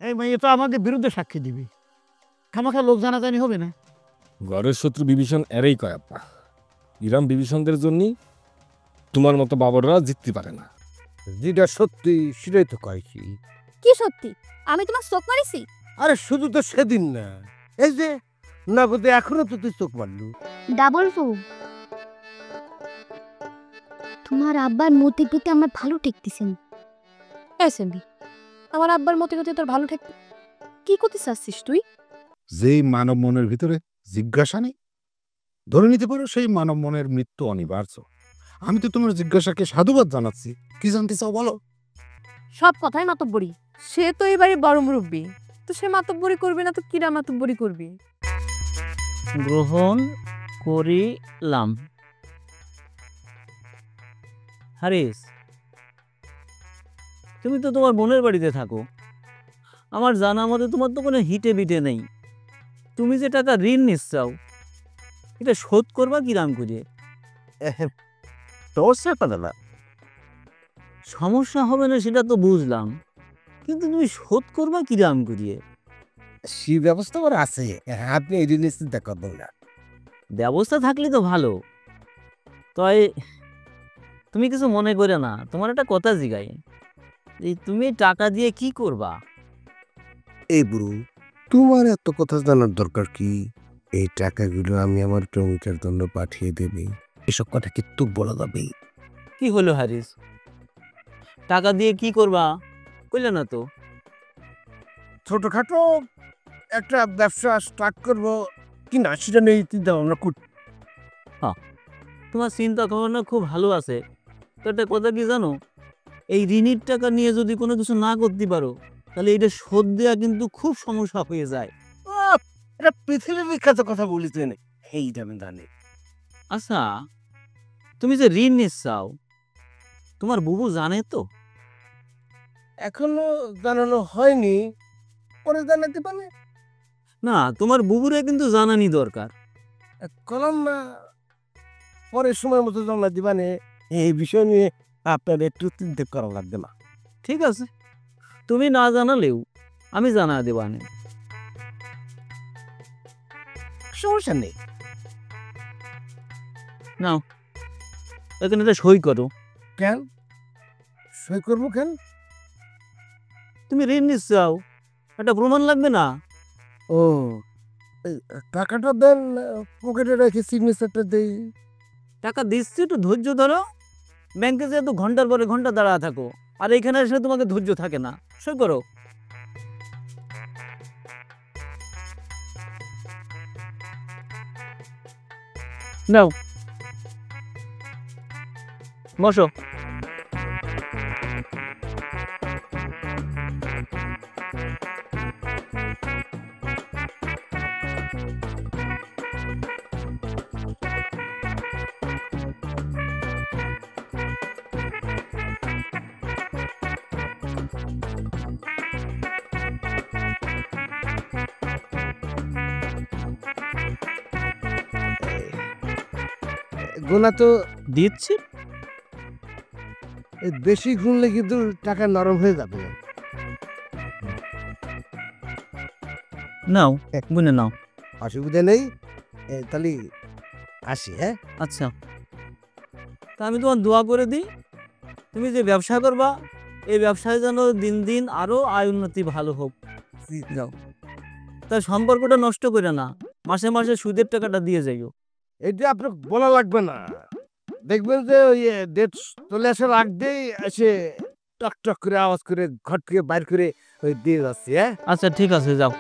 এই মেয়ে তো আমাদের বিরুদ্ধে সাক্ষী দিবি, খামাখা লোক জানাজানি হবে না। ঘরের শত্রু বিভীষণ এরেই কয় আব্বা, ইরাম বিভীষণদের জন্যই তোমার মতো বাবররা জিততে পারে না। যেটা সত্যি সেটাই তো কয়েছি। কি সত্যি? আমি তোমার চোখ মারিছি? আরে শুধু তো সেদিন না, এই যে নগদে এখনো তো তুই চোখ মারলু। ডাবল ফু, তোমার আব্বার মতির প্রতি আমার ভালো ঠেকতেছেন। এসএমবি, আমার আব্বার মতির প্রতি তোর ভালো ঠেকতে কি করতে চাচ্ছিস তুই? যেই মানব মনের ভিতরে জিজ্ঞাসা নেই, ধরে নিতে পারো সেই মানব মনের মৃত্যু অনিবার্য। আমি তো তোমার জিজ্ঞাসাকে সাধুবাদ জানাচ্ছি। কি জানতে চাও বলো? সব কথাই মাতব্বরি। সে তো এবারে বড় মুরব্বী, তো সে মাতব্বরি করবে না তো কিরা মাতব্বরি করবি? গ্রহণ করিলাম। হারিস, তুমি তো তোমার বোনের বাড়িতে থাকো। আমার জানা মতে তোমার তো কোনো হিটে বিটে নেই। তুমি যে টাকা ঋণ নিচ্ছাও, এটা শোধ করবা কিরাম করে? সমস্যা হবে না সেটা তো বুঝলাম, কিন্তু তুমি শোধ করবা কিরাম করিয়ে? সে ব্যবস্থা আমার আছে, আপনি এই জিনিস চিন্তা করবেন না। ব্যবস্থা থাকলে তো ভালো। তাই তুমি কিছু মনে করে না, তোমার একটা কথা জিগাই, এই তুমি টাকা দিয়ে কি করবা? এই বুড়ো, তোমার এত কথা জানার দরকার কি? এই টাকাগুলো আমি আমার প্রেমিকার জন্য পাঠিয়ে দেবে, এসব কথা কিন্তু বলা যাবে। কি হলো হারিস, টাকা দিয়ে কি করবা কইলে না তো? ছোটখাটো একটা ব্যবসা স্টার্ট করবো কি না সেটা নেই চিন্তা ভাবনা করছি। তোমার চিন্তা ভাবনা খুব ভালো আছে, তো একটা কথা কি জানো, এই ঋণের টাকা নিয়ে যদি কোনো কিছু না করতে পারো, তাহলে এটা শোধ দেওয়া কিন্তু খুব সমস্যা হয়ে যায়। এটা পৃথিবী বিখ্যাত কথা বলিছেন, এইটা আমি জানি। আচ্ছা, তুমি যে ঋণ নিচ্ছাও, তোমার বুবু জানে তো? এখনো জানানো হয়নি, পরে জানাতে পারে। না, তোমার বুবুরে কিন্তু জানানি দরকার। কলম পরে সময় মতো জানা দিবানে, এই বিষয় নিয়ে আপনার একটু চিন্তা করা লাগবে না। ঠিক আছে, তুমি না জানালেও আমি জানা দেবানে। সমস্যা নেই। নাও, এখানে তো সই করো। কেন সই করবো কেন? তুমি ঋণ নিচ্ছাও, একটা প্রমাণ লাগবে না? ও, এই টাকাটা দেন, পকেটে রেখে সিগনেচারটা দেই। টাকা দিচ্ছি, একটু ধৈর্য ধরো। ব্যাংকে যে এত ঘন্টার পরে ঘন্টা দাঁড়া থাকো, আর এখানে এসে তোমাকে ধৈর্য থাকে না। সই করো। নাও, বসো। গোনা তো দিচ্ছি। বেশি গুনলে কিন্তু টাকা নরম হয়ে যাবে। নাও, গুনে নাও। অসুবিধা নেই, তাহলে আসি। হ্যাঁ, আচ্ছা, তা আমি তোমার দোয়া করে দিই, তুমি যে ব্যবসা করবা, এই ব্যবসায় যেন দিন দিন আরো আয় উন্নতি ভালো হোক। যাও, তাই সম্পর্কটা নষ্ট করে না, মাসে মাসে সুদের টাকাটা দিয়ে যাইও। এটা আপনার বলা লাগবে না। দেখবেন যে ওই ডেট চলে আসার আগ দিয়ে এসে টক টক করে আওয়াজ করে ঘর থেকে বাইর করে ওই দিয়ে যাচ্ছি। হ্যাঁ, আচ্ছা ঠিক আছে, যাও।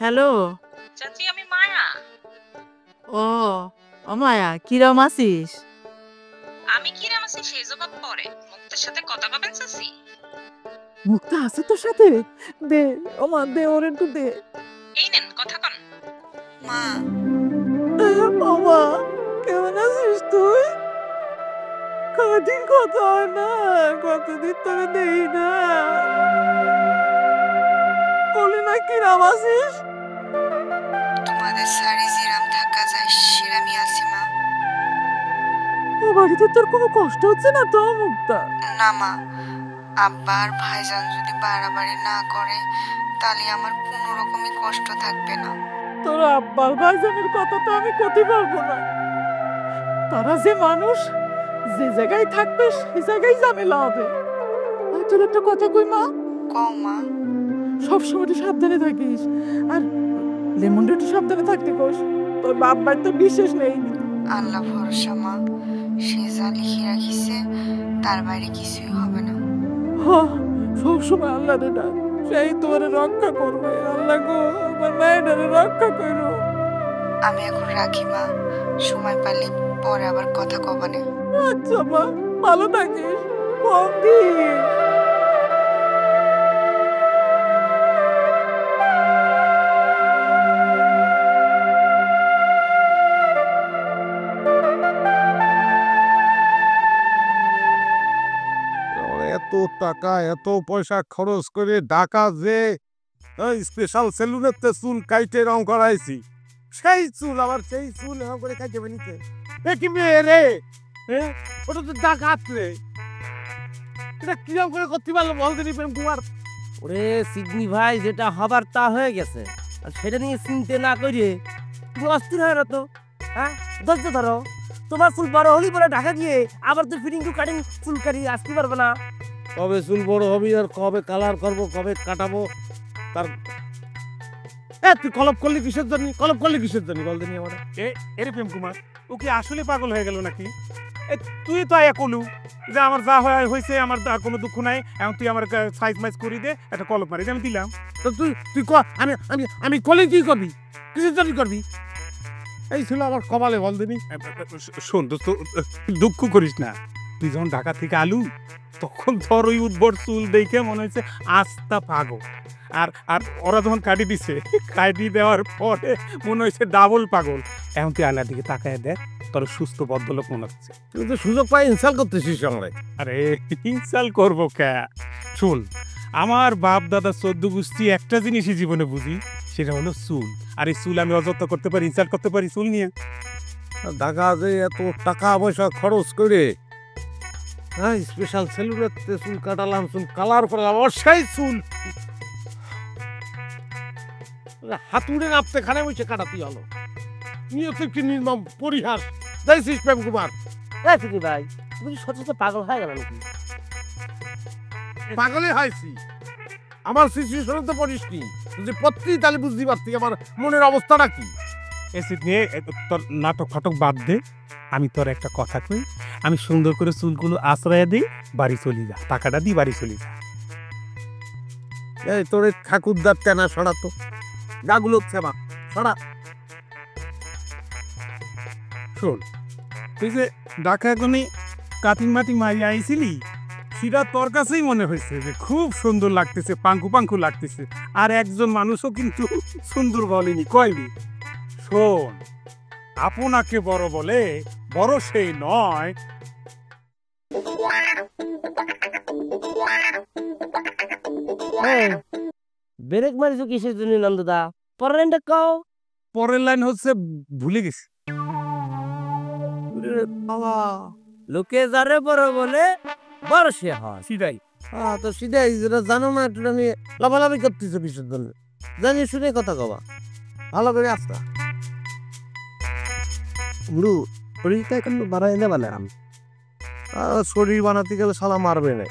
হ্যালো চাচি, আমি মায়া। ও ও মায়া, কিরম আছিস? আমি কিরাম আছি সেই জবাব পরে, মুক্তার সাথে কথা কবেন চাচি? মুক্তা আছে তোর সাথে? দে ও মা দে ওর একটু দে এই নেন কথা কন। মা ও মা কেমন আছিস তুই কদিন কথা হয় না কতদিন তোকে দেই না বলি না কিরাম আছিস তোমাদের সারি জিরাম থাকা যায় শিরামি আছি মা। এ বাড়িতে তোর কোনো কষ্ট হচ্ছে না তো মুক্তা? না মা, আব্বা আর ভাইজান যদি বাড়াবাড়ি না করে তাহলে আমার কোনো রকমই কষ্ট থাকবে না। তোর আব্বার ভাইজানের কথা তো আমি করতে পারবো না। তারা যে মানুষ, যে জায়গায় থাকবে সেই জায়গায় ঝামেলা হবে। আর তোর একটা কথা কই মা, কও মা। সবসময় একটু সাবধানে থাকিস, আর লেমনটা একটু সাবধানে থাকতে কোস। তোর বাপ ভাই তো বিশেষ নেই। আল্লাহ ভরসা মা, সে যা লিখে রাখিছে তার বাইরে কিছুই হবে না। সবসময় আল্লাহ রে ডাক, সেই তোর রক্ষা করবে। আল্লাহ গো আমার মায়ের রক্ষা করো। আমি এখন রাখি মা, সময় পাইলে পরে আবার কথা কবানে। আচ্ছা মা, ভালো থাকিস। কম দিস। এত টাকা এত পয়সা খরচ করে ঢাকা যে স্পেশাল সেলুনেতে চুল কাইটে রং করাইছি, সেই চুল আবার সেই চুল রং করে কাইটে বানিয়েছে। এ কি মেয়ে রে, ওটা তো ডাকাত রে। এটা কিরম করে করতে পারলো বলতে নি প্রেম কুমার? ওরে সিডনি ভাই, যেটা হবার তা হয়ে গেছে, আর সেটা নিয়ে চিন্তা না করিয়ে তুমি অস্থির হয়ে তো। হ্যাঁ, ধৈর্য ধরো। তোমার চুল বড় হলি পরে ঢাকা গিয়ে আবার তো ফিটিং টু কাটিং চুল কাটি আসতে পারবে না। কবে চুল বড় হবি আর কবে কালার করবো, কবে কাটাবো তার। তুই কলপ করলি কিসের জন্য? কলপ করলি কিসের জন্য বলতে নি আমার? এরে প্রেম কুমার, ও কি আসলে পাগল হয়ে গেল নাকি? তুই তো আয়া কলু যে আমার যা হয়েছে, আমার আর কোনো দুঃখ নাই, এখন তুই আমার সাইজ মাইজ করি দে, একটা কলপ মারি দে, আমি দিলাম। তো তুই তুই আমি আমি আমি কলে কি করবি, কিসের জন্য করবি? এই ছিল আমার কপালে বল দিনি। শোন দোস্ত, দুঃখ করিস না। তুই যখন ঢাকা থেকে আলু, তখন তোর ওই উদ্ভট চুল দেখে মনে হয়েছে আস্তা পাগল। আর আর ওরা যখন কাটি দিছে, কাটি দেওয়ার পরে মনে হয়েছে ডাবল পাগল। এখন তুই আয়নার দিকে তাকায় দেখ, তোর সুস্থ ভদ্রলোক মনে হচ্ছে। তুই তো সুযোগ পাই ইনসাল করতেছিস সঙ্গে। আরে ইনসাল করবো কে? শোন, আমার বাপ দাদা 14 গোষ্ঠী একটা জিনিসই জীবনে বুঝি, সেটা হলো চুল। আর এই চুল আমি অযত্ন করতে পারি, ইনসাল করতে পারি চুল নিয়ে। ঢাকা যে এত টাকা পয়সা খরচ করে হ্যাঁ স্পেশাল সেলুনেতে চুল কাটালাম, চুল কালার করলাম, অসাই চুল হাতুড়ে নাপতে খানে বসে কাটাতে হলো। নিয়ত কি নির্মম পরিহাস দেখছিস প্রেম কুমার? হ্যাঁ সিডনি ভাই, তুমি কি সত্যি পাগল হয়ে গেল নাকি? পাগলে হয়েছি, আমার সিচুয়েশনে তো পড়িসনি। যদি পত্রি তাহলে বুঝতে পারতি আমার মনের অবস্থাটা কি। এসিড নিয়ে তোর নাটক ফাটক বাদ দে। আমি তোর একটা কথা কই, আমি সুন্দর করে চুলগুলো আশ্রয় দিই, বাড়ি চলি যা, টাকাটা দিই, বাড়ি চলি যা। এই তোর ঠাকুরদার টেনা সরাতো গাগুলো সেবা সরা। শোন, তুই যে ঢাকা এখনই কাটিং মাটিং মারি আইছিলি, সেটা তোর কাছেই মনে হয়েছে যে খুব সুন্দর লাগতেছে, পাঙ্কু পাঙ্কু লাগতেছে। আর একজন মানুষও কিন্তু সুন্দর বলেনি, কয়নি। শোন, আপনাকে বড় বলে বড় সেই নয়। ব্রেক মারিছো কিসের জন্য নন্দদা? পরের লাইনটা কও। পরের লাইন হচ্ছে ভুলে গেছি। বাবা, লোকে যারে বড় বলে বড় সে হয়। সিধাই তো সিধাই যেটা জানো না এটা নিয়ে লাভালাভি করতেছে কিসের জন্য? জানি শুনে কথা কবা ভালো করে আসতা। গুরু শরীরটা এখন বাড়াই না বানাম, শরীর বানাতে গেলে সালা মারবে না।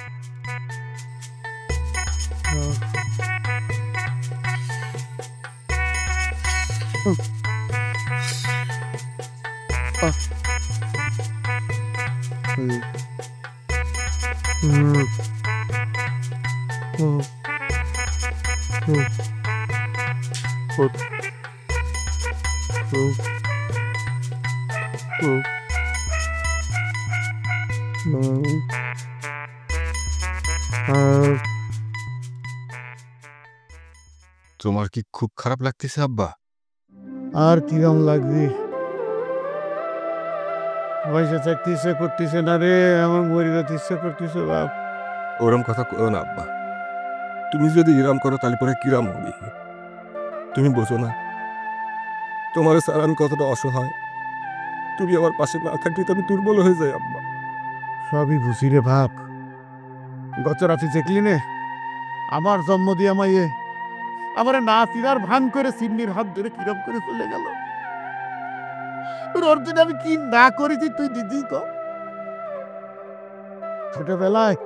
তোমার কি খুব খারাপ লাগতেছে আব্বা? আর কিরম লাগবে? পয়সা থাকতে ইচ্ছে করতেছে না রে, আমার মরে যেতে ইচ্ছে করতেছে বাপ। ওরম কথা করো না আব্বা। তুমি যদি ইরাম করো তাহলে পরে কিরাম হবে। তুমি বোঝো না তোমার স্যার আমি কতটা অসহায়। তুমি আমার পাশে না থাকলে তো আমি দুর্বল হয়ে যাই আব্বা। সবই বুঝি রে বাপ। গত রাতে দেখলি নে, আমার জন্ম দিয়ে মাইয়ে আমার না চিনার ভান করে সিন্নির হাত ধরে কিরম করে চলে গেল। ওর দিন আমি কি না করেছি তুই দিদি ক। ছোটবেলায়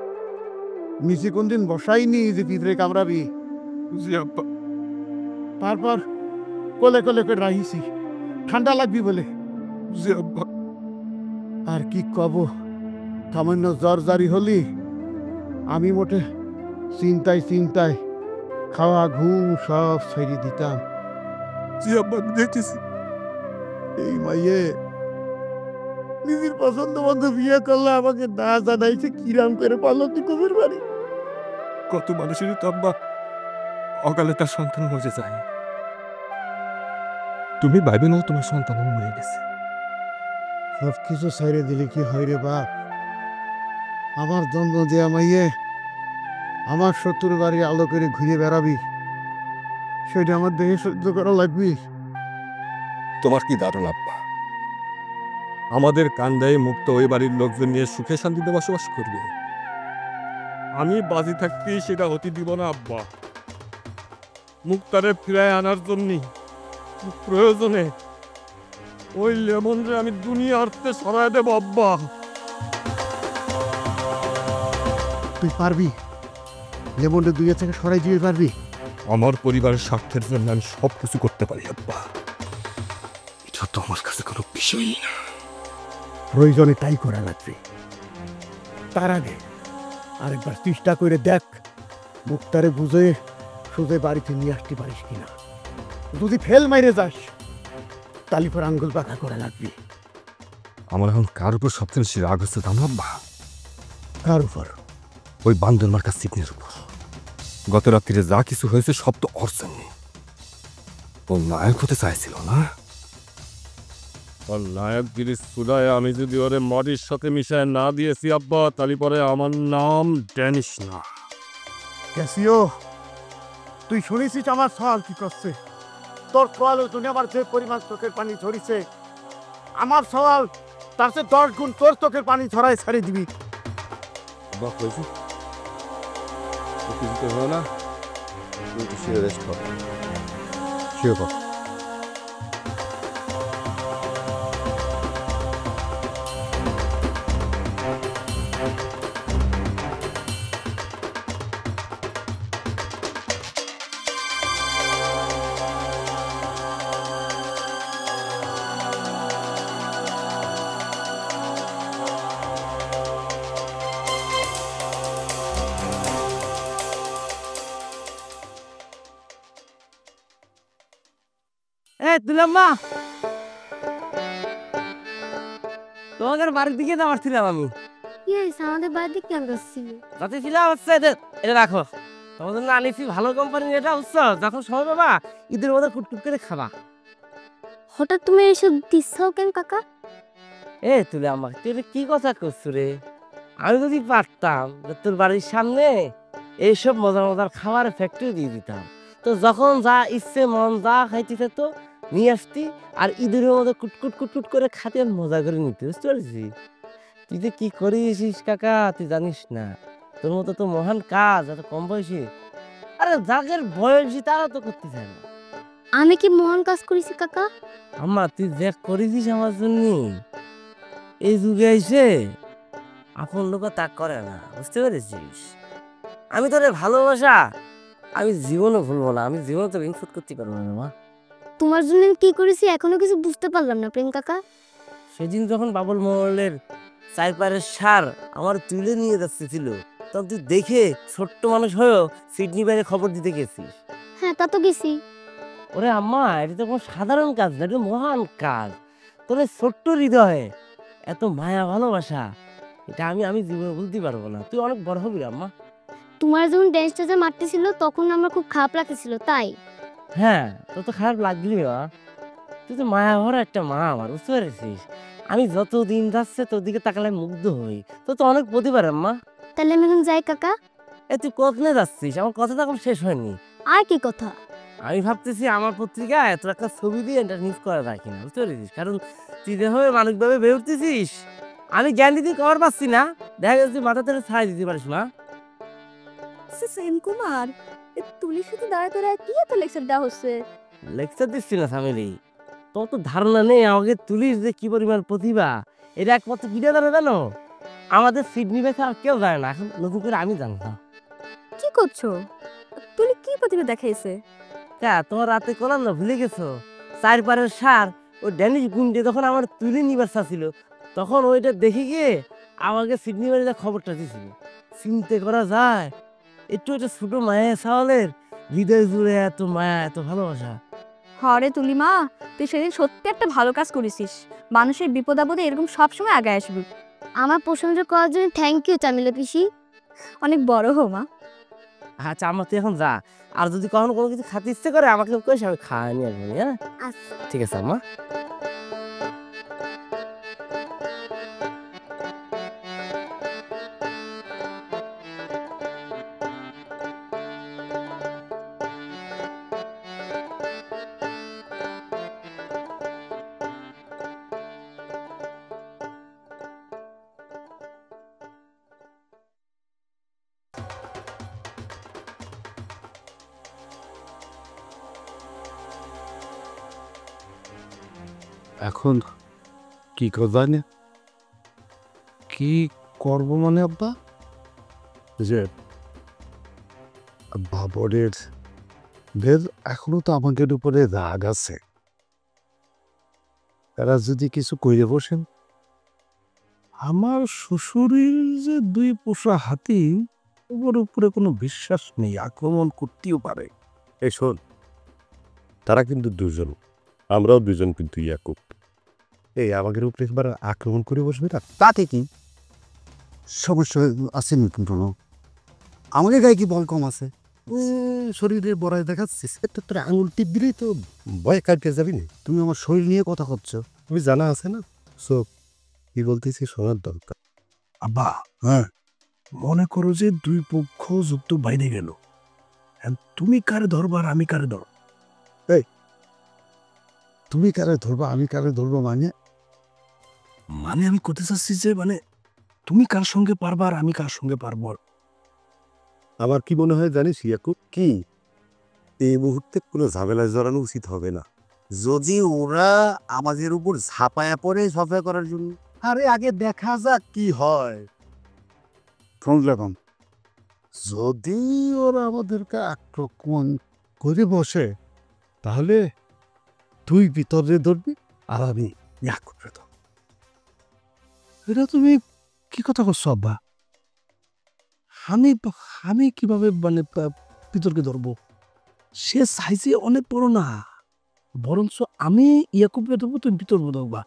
নিচে কোনদিন বসাইনি যে পিঁপড়ে কামড়াবি। জি আব্বা। তারপর কোলে কোলে করে রাখিছি ঠান্ডা লাগবি বলে। জি আব্বা। আর কি কব, সামান্য জ্বর জারি হলি আমি মোটে চিন্তায় চিন্তায় খাওয়া ঘুম সব ছেড়ে দিতাম। জি আব্বা, আমি দেখতেছি। এই মাইয়ে নিজের পছন্দ মতো বিয়ে করলে আমাকে না জানাইছে কিরাম করে পারলো তুই কবির বাড়ি। কত মানুষেরই তো আব্বা অকালে তার সন্তান মরে যায়। তুমি ভাইবে নাও তোমার সন্তান মরে গেছে। সব কিছু ছেড়ে দিলে কি হয় রে বাপ? আমার জন্ম দেয়া মাইয়ে আমার শত্রুর বাড়ি আলো করে ঘুরে বেড়াবি, সেটা আমার দেহে সহ্য করা লাগবে। তোমার কি দারুণ আব্বা। আমাদের কান্দায় মুক্ত ওই বাড়ির লোকজন নিয়ে সুখে শান্তিতে বসবাস করবে। আমি বাজি থাকতেই সেটা হতে দিব না আব্বা। মুক্তারে ফিরায় আনার জন্য প্রয়োজনে ওই লেমনরে আমি দুনিয়া আর্থে সরাই দেব আব্বা। তুই পারবি? লেমনটা দুইয়া থেকে সরাই দিয়ে পারবি? আমার পরিবারের স্বার্থের জন্য আমি সব কিছু করতে পারি আব্বা। এটা তো আমার কাছে কোনো বিষয়ই না। প্রয়োজনে তাই করা লাগবে। তার আগে আরেকবার চেষ্টা করে দেখ মুক্তারে বুঝে সোজে বাড়িতে নিয়ে আসতে পারিস কিনা। যদি ফেল মাইরে যাস তালি পর আঙ্গুল পাকা করা লাগবে। আমার এখন কার উপর সবচেয়ে বেশি রাগ হচ্ছে জানো আব্বা? কার উপর? ওই বান্দর মার্কা সিগনের উপর। গত রাত্রিরে যা কিছু হয়েছে সব তো ওর জন্য। ও নায়ক হতে চাইছিল না? ওর নায়কগিরির সুদায় আমি যদি ওরে মডির সাথে মিশায় না দিয়েছি আব্বা, তাহলে পরে আমার নাম ড্যানিশ না। ক্যাসিও, তুই শুনেছিস আমার সওয়াল কি করছে? তোর সওয়ালের জন্য আমার যে পরিমাণ চোখের পানি ঝরিছে, আমার সওয়াল তার চেয়ে 10 গুণ তোর চোখের পানি ঝরাই ছাড়িয়ে দিবি। বাহ হয়েছে কিছু তো হলো না। তুই তো শুয়ে রেস্ট কর। শুয়ে কর। তুলাম্মা, তোমাদের বাড়ির দিকে তো আসছিলাম আমি। কি হয়েছে? আমাদের বাড়িতে কেন আসছিলি? যাতে ছিলাম হচ্ছে এটা রাখো, তোমার জন্য আনিছি ভালো কোম্পানির। এটা হচ্ছে যখন সময় পাবা ঈদের মধ্যে কুটকুট করে খাবা। হঠাৎ তুমি এসব দিচ্ছাও কেন কাকা? তুলাম্মা, তুই এটা কি কথা করছো রে? আমি যদি পারতাম তোর বাড়ির সামনে এইসব মজার মজার খাবার ফ্যাক্টরি দিয়ে দিতাম, তো যখন যা ইচ্ছে মন যা খাইতে তো নিয়ে আসতি, আর ঈদের মধ্যে কুটকুট কুটকুট করে খাতে মজা করে নিতে। বুঝতে পারছিস? তুই যে কি করিস কাকা তুই জানিস না। তোর মতো তো মহান কাজ এত কম বয়সে, আরে যাদের বয়সী তারা তো করতে চায় না। আমি কি মহান কাজ করেছি কাকা? আম্মা, তুই যে করেছিস আমার জন্য, এই যুগে এসে আপন লোক তা করে না। বুঝতে পেরেছিস? আমি তোর ভালোবাসা আমি জীবনও ভুলবো না। আমি জীবনে তো ঋণ শোধ করতে পারবো না মা। তোমার জন্য কি করেছি এখনো কিছু বুঝতে পারলাম না প্রেম কাকা। সেদিন যখন বাবুল মহলের চারপাড়ের সার আমার তুলে নিয়ে যাচ্ছিল, তখন তুই দেখে ছোট্ট মানুষ হয়েও সিডনি বাইরে খবর দিতে গেছিস। হ্যাঁ, তা তো গেছি। ওরে আম্মা, এটা তো কোনো সাধারণ কাজ না, এটা মহান কাজ। তোর ছোট্ট হৃদয়ে এত মায়া ভালোবাসা, এটা আমি জীবনে বলতে পারবো না। তুই অনেক বড় হবি আম্মা। তোমার যখন ড্যান্সটা যে মারতেছিল তখন আমার খুব খারাপ লাগতেছিল, তাই হ্যাঁ, তোর তো খারাপ লাগলি বাবা। তুই তো মায়া ভরা একটা মা আমার, বুঝতে পেরেছিস? আমি যত দিন যাচ্ছে তোর দিকে তাকালে মুগ্ধ হই। তোর তো অনেক প্রতিভা রে মা। তাহলে আমি এখন যাই কাকা? এ তুই কতনে যাচ্ছিস? আমার কথা তো এখন শেষ হয়নি। আর কি কথা? আমি ভাবতেছি আমার পত্রিকায় তোর একটা ছবি দিয়ে এটা নিউজ করা রাখি না, বুঝতে পেরেছিস? কারণ তুই যেভাবে মানবিকভাবে বের উঠতেছিস, আমি জ্ঞান দিতে কবার পাচ্ছি না। দেখা যাচ্ছে মাথা থেকে ছাড়াই দিতে পারিস না। সেন কুমার, তুলির সাথে দাঁড়ায় দাঁড়ায় কি এত লেকচার দেওয়া হচ্ছে? লেকচার দিচ্ছি না ফ্যামিলি, তোর তো ধারণা নেই আমাকে তুলির যে কি পরিমাণ প্রতিভা। এটা একমাত্র কিনে জানে জানো? আমাদের সিডনি বেছে আর কেউ জানে না, এখন নতুন করে আমি জানতাম। কি করছো? তুলি কি প্রতিভা দেখাইছে? তোমার রাতে করলাম না, ভুলে গেছো? চারপারের সার ওই ড্যানিশ গুন্ডে যখন আমার তুলে নিবার ছিল, তখন ওইটা দেখে গিয়ে আমাকে সিডনি বাড়িতে খবরটা দিয়েছিল। চিনতে করা যায় একটু একটা ছোট মায়া চাওয়ালের হৃদয় জুড়ে এত মায়া, এত ভালোবাসা। হরে তুলি মা, তুই সেদিন সত্যি একটা ভালো কাজ করেছিস। মানুষের বিপদ আপদে এরকম সবসময় আগে আসবি। আমার প্রশংসা করার জন্য থ্যাংক ইউ চামিলা পিসি। অনেক বড় হো মা। আচ্ছা আমার তুই এখন যা, আর যদি কখনো কোনো কিছু খাতে ইচ্ছে করে আমাকে কইস, আমি খাওয়া নিয়ে আসবো। হ্যাঁ আচ্ছা ঠিক আছে আম্মা। এখন কি করবা না? কি করবো মানে আব্বা? যে বাবরের বের এখনো তো আমাদের উপরে রাগ আছে। তারা যদি কিছু কইরে বসেন, আমার শ্বশুরের যে 2 পোষা হাতি, ওর উপরে কোনো বিশ্বাস নেই, আক্রমণ করতেও পারে। এই শোন, তারা কিন্তু দুজন, আমরাও দুজন কিন্তু ইয়াকুব। এই আমাদের উপরে একবার আক্রমণ করে বসবে না? তাতে কি সমস্যা আছে? কিন্তু আমাদের গায়ে কি বল কম আছে? শরীরে বড়াই দেখাচ্ছিস, তোর আঙুল টিপ দিলেই তো ভয় কাটতে যাবি না। তুমি আমার শরীর নিয়ে কথা করছো। তুমি জানা আছে না, সো কি বলতেছি শোনার দরকার। আব্বা, হ্যাঁ, মনে করো যে 2 পক্ষ যুদ্ধ বাইরে গেল, তুমি কারে ধরবার, আমি কারে ধর? তুমি কারে ধরবা, আমি কারে ধরবো? মানে আমি করতে চাচ্ছি যে মানে তুমি কার সঙ্গে পারবা আর আমি কার সঙ্গে পারবো। আমার কি মনে হয় জানিস ইয়াকুব, কি এই মুহূর্তে কোনো ঝামেলায় জড়ানো উচিত হবে না। যদি ওরা আমাদের উপর ঝাঁপায়া পড়ে সফা করার জন্য, আরে আগে দেখা যাক কি হয়। শুনলাম যদি ওরা আমাদেরকে আক্রমণ করে বসে, তাহলে তুই ভিতরে ধরবি আর আমি ইয়াকুবরে ধরব। এটা তুমি কি কথা করছো আব্বা? আমি কিভাবে মানে পিতরকে ধরবো? সে সাইজে অনেক বড় না, বরঞ্চ আমি ইয়াকুবকে ধরবো, তুমি পিতর ধরবা।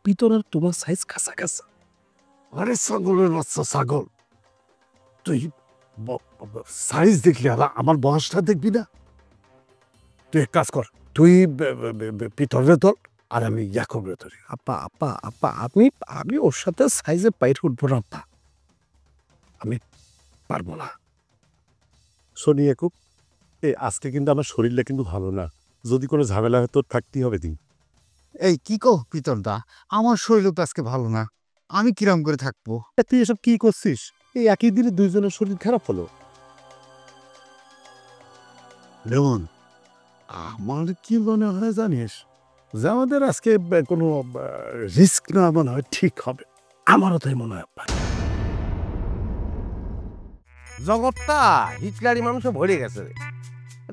পিতরের তোমার সাইজ কাঁচা কাঁচা। আরে ছাগলের বাচ্চা ছাগল, তুই সাইজ দেখলি আর আমার বয়সটা দেখবি না? তুই এক কাজ কর, তুই পিতরের ধর আর আমি ইয়াকুবরে ধরি। আপা আমি ওর সাথে সাইজে পাইট উঠবো না আপা, আমি পারবো না। শোনি ইয়াকুব, আজকে কিন্তু আমার শরীরটা কিন্তু ভালো না, যদি কোনো ঝামেলা হয় তোর থাকতেই হবে দিন। এই কি কো পিতর দা, আমার শরীর তো আজকে ভালো না, আমি কিরম করে থাকবো? তুই এসব কি করছিস? এই একই দিনে 2 জনের শরীর খারাপ হলো। লেমন, আমার কি মনে হয় জানিস, যে আমাদের আজকে কোনো রিস্ক না মনে হয় ঠিক হবে। আমারও তাই মনে হয় আপা। জগৎটা হিটলারি মানুষে ভরে গেছে।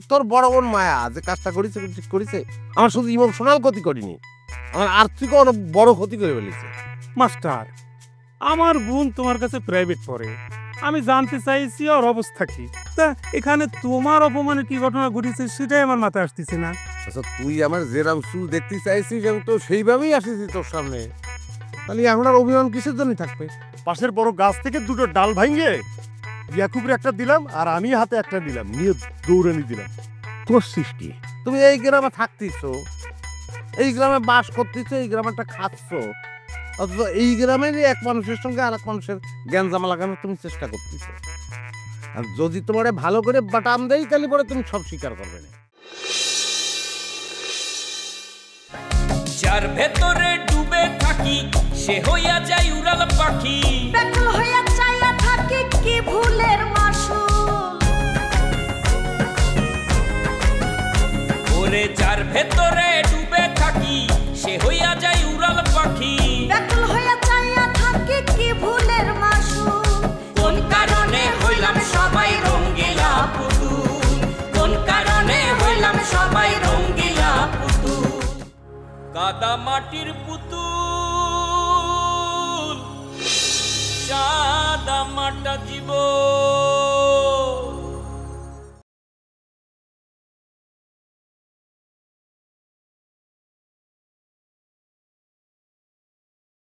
তোর বড় বোন মায়া যে কাজটা করেছে ঠিক করেছে, আমার শুধু ইমোশনাল ক্ষতি করিনি, আমার আর্থিক অনেক বড় ক্ষতি করে ফেলেছে। মাস্টার, আমার বোন তোমার কাছে প্রাইভেট পড়ে, আমি জানতে চাইছি ওর অবস্থা কি। তা এখানে তোমার অপমানে কি ঘটনা ঘটেছে সেটাই আমার মাথায় আসতেছে না। আচ্ছা, তুই আমার যেরাম চুল দেখতে চাইছিস আমি তো সেইভাবেই আসিছি তোর সামনে, তাহলে এখন আর অভিমান কিসের জন্য থাকবে? পাশের বড় গাছ থেকে 2টো ডাল ভাঙিয়ে ইয়াকুবের একটা দিলাম আর আমি হাতে একটা দিলাম, নিয়ে দৌড়ানি দিলাম। করছিস কি? তুমি এই গ্রামে থাকতেছো, এই গ্রামে বাস করতেছো, এই গ্রামটা খাচ্ছ, অথচ এই গ্রামের এক মানুষের সঙ্গে আর এক মানুষের জ্ঞানজামা লাগানোর তুমি চেষ্টা করতেছো। আর যদি তোমার ভালো করে বাটাম দেই তাহলে পরে তুমি সব স্বীকার করবে না। যার ভেতরে ডুবে থাকি সে হইয়া যায় উড়াল পাখি, ব্যাকুল হইয়া চাইয়া থাকি কি ভুলের মাসুল। ওরে যার ভেতরে ডুবে থাকি সে হইয়া যায় উড়াল পাখি, ব্যাকুল হইয়া চাইয়া থাকি কি ভুলের মাসুল। কোন কারণে হইলাম সবাই রঙ্গিলা পুতুল, কোন কারণে হইলাম সবাই রঙ্গিলা পুতুল। কাদা মাটির পুতুল, সাদা মাটা জীবন।